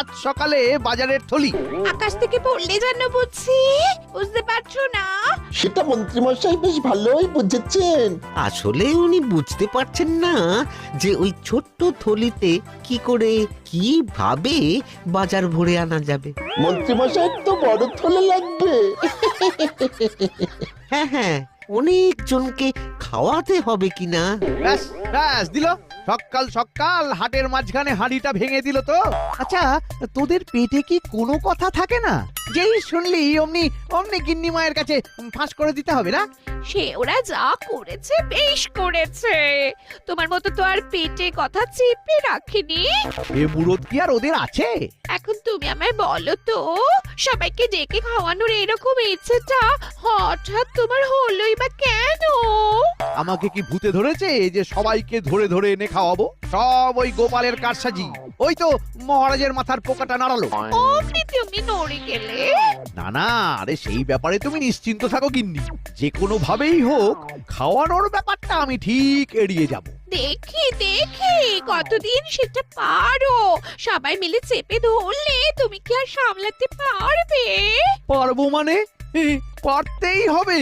সাত সকালে বাজারের থলি। আকাশ থেকে পড়লে যেন বুঝছি, বুঝতে পারছো না? সেটা মন্ত্রীমশাই বেশ ভালোই বুঝেছেন। আসলে উনি বুঝতে পারছেন না যে ওই ছোট্ট থলিতে কি করে কিভাবে বাজার ভরে আনা যাবে। মন্ত্রীমশাই তো বড় থলে লাগবে। হ্যাঁ হ্যাঁ, অনেক জনকে খাওয়াতে হবে কিনা। ব্যাস ব্যাস দিল, সকাল সকাল হাটের মাঝখানে হাঁড়িটা ভেঙে দিল তো। আচ্ছা, তোদের পেটে কি কোনো কথা থাকে না? যেই শুনলি অমনি অমনি গিন্নি মায়ের কাছে ফাঁস করে দিতে হবে না? সে ওরা যা করেছে বেশ করেছে। তোমার মতো তো আর পেটে কথা চেপে রাখিনি। এ মুরত কি আর ওদের আছে? এখন তুমি আমায় বলো তো, সবাইকে ডেকে খাওয়ানোর এরকম ইচ্ছেটা হঠাৎ তোমার হলোই বা কেন? আমাকে কি ভূতে ধরেছে যে সবাইকে ধরে ধরে এনে খাওয়াবো? সব ওই গোপালের কারসাজি। ওই তো মহারাজের মাথার পোকাটা নাড়ালো। অমনি তুমি নড়ে গেলে। না না, আরে সেই ব্যাপারে তুমি নিশ্চিন্ত থাকো গিন্নি, যে কোনো ভাবেই হোক খাওয়ানোর ব্যাপারটা আমি ঠিক এড়িয়ে যাব। দেখি দেখি কতদিন সেটা পারো। সবাই মিলে চেপে ধরলে তুমি কি আর সামলাতে পারবে? পারবো মানে? পারতেই হবে।